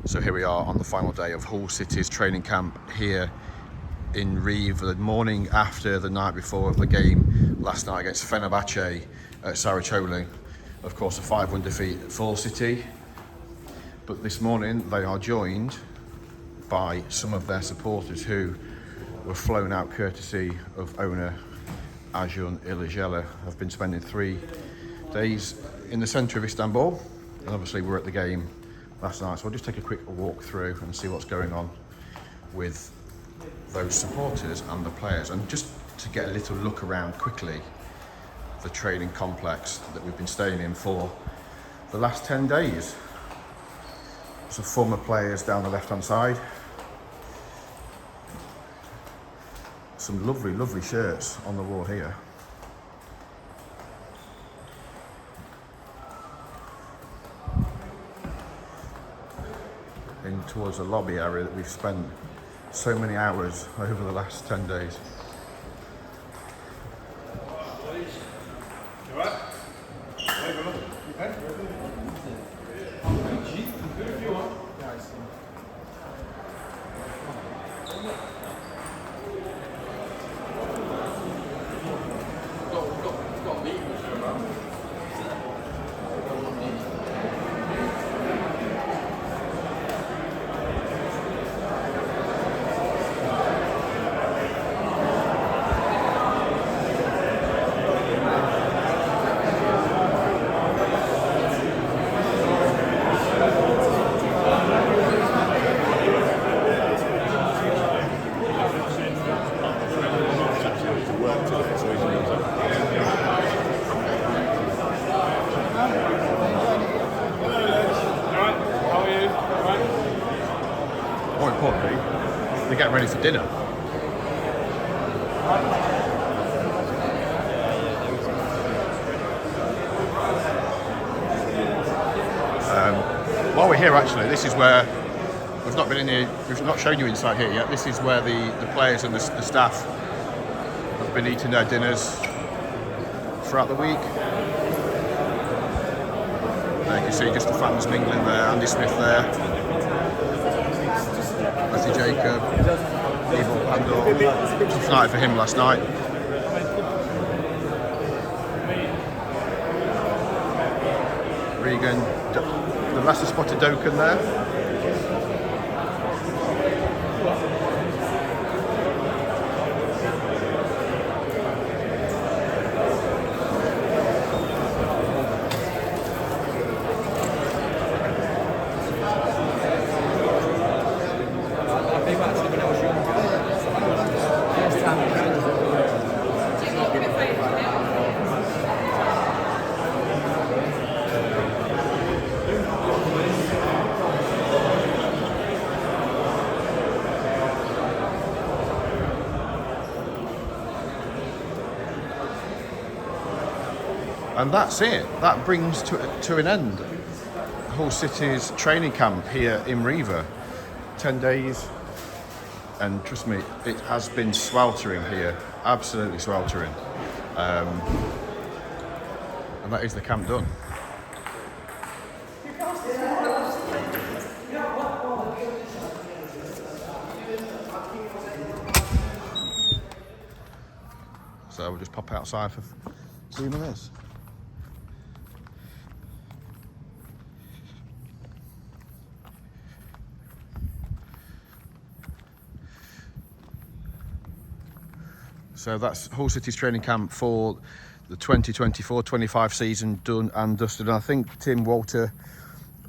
So here we are on the final day of Hull City's training camp here in Reeve, the morning after the night before of the game last night against Fenerbahce at Saracoglu. Of course, a 5-1 defeat for City. But this morning they are joined by some of their supporters who were flown out courtesy of owner Ajun Ilijela. Have been spending 3 days in the centre of Istanbul, and obviously we're at the game last night, so I'll just take a quick walk through and see what's going on with those supporters and the players, and just to get a little look around quickly the training complex that we've been staying in for the last 10 days. Some former players down the left hand side, some lovely shirts on the wall here. In towards the lobby area that we've spent so many hours over the last 10 days. More importantly, they're getting ready for dinner. While we're here, actually, this is where we've not been in here. We've not shown you inside here yet. This is where the players and the staff have been eating their dinners throughout the week. There you can see just the fans mingling there. Andy Smith there. Matty Jacob, Evil Pandor. Tough night for him last night. Regan, the Leicester spotted Doken there. And that's it. That brings to an end Hull City's training camp here in Riva. 10 days, and trust me, it has been sweltering here, absolutely sweltering. And that is the camp done. So we'll just pop outside for 2 minutes. So that's Hull City's training camp for the 2024-25 season done and dusted. And I think Tim Walter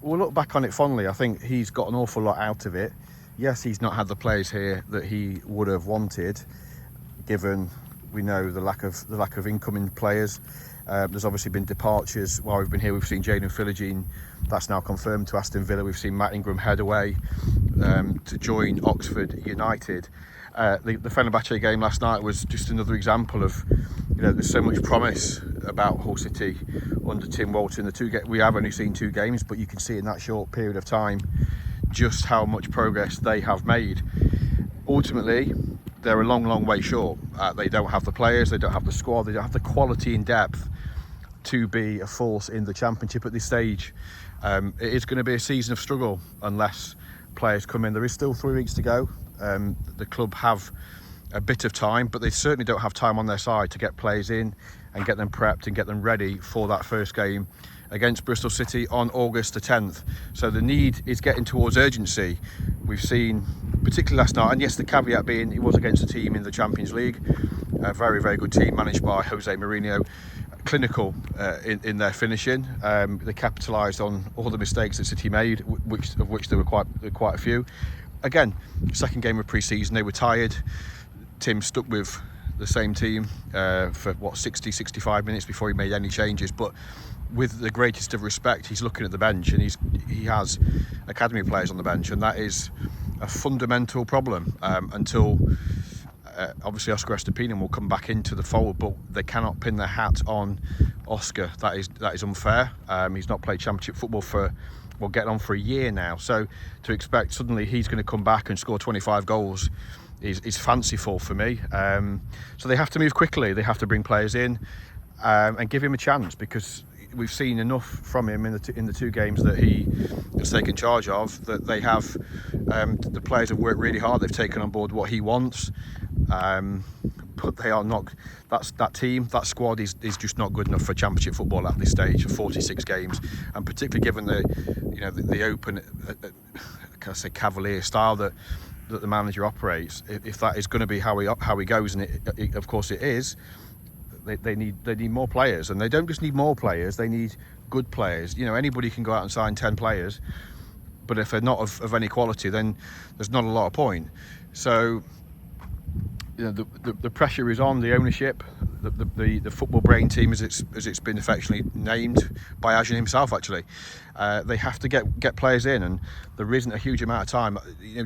will look back on it fondly. I think he's got an awful lot out of it. Yes, he's not had the players here that he would have wanted, given we know the lack of incoming players. There's obviously been departures while we've been here. We've seen Jaden Philogene, that's now confirmed, to Aston Villa. We've seen Matt Ingram head away to join Oxford United. The Fenerbahce game last night was just another example of, there's so much promise about Hull City under Tim Walter. We have only seen 2 games, but you can see in that short period of time just how much progress they have made. Ultimately, they're a long way short. They don't have the players, they don't have the squad, they don't have the quality in depth to be a force in the Championship at this stage. It is going to be a season of struggle unless players come in. There is still 3 weeks to go. The club have a bit of time, but they certainly don't have time on their side to get players in and get them prepped and get them ready for that first game against Bristol City on August the 10th. So the need is getting towards urgency. We've seen, particularly last night, and yes, the caveat being it was against a team in the Champions League, a very, very good team managed by Jose Mourinho, clinical in their finishing. They capitalised on all the mistakes that City made, of which there were quite a few. Again, second game of pre-season, they were tired. Tim stuck with the same team for 60-65 minutes before he made any changes, but with the greatest of respect, he's looking at the bench, and he has academy players on the bench, and that is a fundamental problem until obviously Oscar Estepinian will come back into the fold, but they cannot pin their hat on Oscar. That is unfair. He's not played championship football for getting on for a year now, so to expect suddenly he's going to come back and score 25 goals is fanciful for me. So they have to move quickly. They have to bring players in and give him a chance, because we've seen enough from him in the 2 games that he has taken charge of, that they have the players have worked really hard. They've taken on board what he wants, but they are not. That squad is just not good enough for Championship football at this stage for 46 games, and particularly given the open, can I say, cavalier style that the manager operates. If that is going to be how he goes, and it of course it is. They need more players, and they don't just need more players, they need good players. Anybody can go out and sign 10 players, but if they're not of any quality, then there's not a lot of point. So the pressure is on the ownership, the football brain team, as it's been affectionately named by Ajin himself. Actually, they have to get players in, and there isn't a huge amount of time.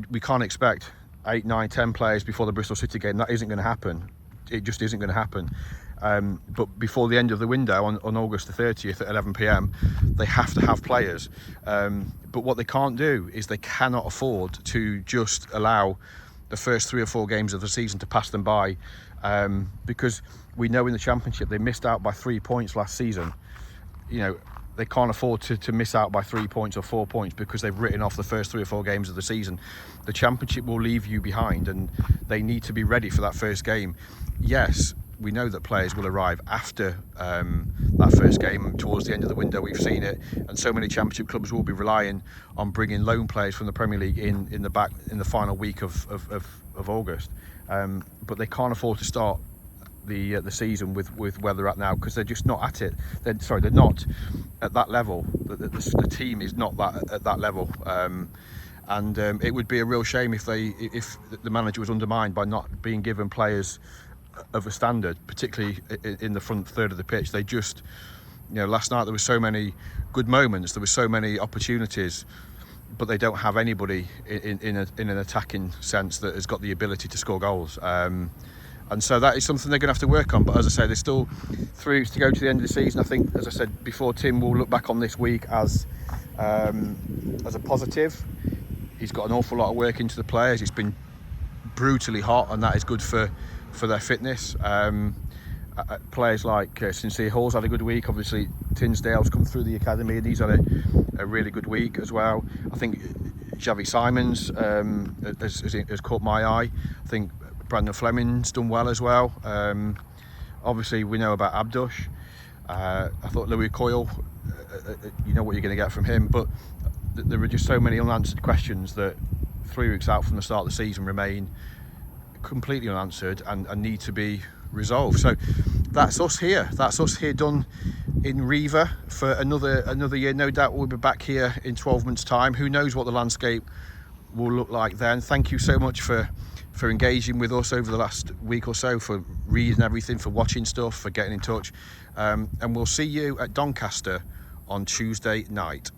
We can't expect 8, 9, 10 players before the Bristol City game. That isn't going to happen. It just isn't going to happen. But before the end of the window on August the 30th at 11 p.m, they have to have players. But what they can't do is they cannot afford to just allow the first 3 or 4 games of the season to pass them by, because we know in the Championship they missed out by 3 points last season. They can't afford to miss out by 3 points or 4 points because they've written off the first 3 or 4 games of the season. The Championship will leave you behind, and they need to be ready for that first game. Yes, we know that players will arrive after that first game, towards the end of the window. We've seen it, and so many Championship clubs will be relying on bringing loan players from the Premier League in the final week of August. But they can't afford to start the season with where they're at now, because they're just not at it. They're not at that level. The team is not at that level. And it would be a real shame if the manager was undermined by not being given players of a standard, particularly in the front third of the pitch. They just, last night there were so many good moments, there were so many opportunities, but they don't have anybody in an attacking sense that has got the ability to score goals. And so that is something they're going to have to work on. But as I say, there's still 3 weeks to go to the end of the season. I think, as I said before, Tim will look back on this week as a positive. He's got an awful lot of work into the players. It's been brutally hot, and that is good for their fitness. Players like Sincere Hall's had a good week. Obviously, Tinsdale's come through the academy, and he's had a really good week as well. I think Xavi Simons has caught my eye. I think Brandon Fleming's done well as well. Obviously, we know about Abdush. I thought Louis Coyle, you know what you're going to get from him, but there are just so many unanswered questions that 3 weeks out from the start of the season remain completely unanswered and need to be resolved. So that's us here. That's us here done in Riva for another year. No doubt we'll be back here in 12 months' time. Who knows what the landscape will look like then. Thank you so much for engaging with us over the last week or so, for reading everything, for watching stuff, for getting in touch. And we'll see you at Doncaster on Tuesday night.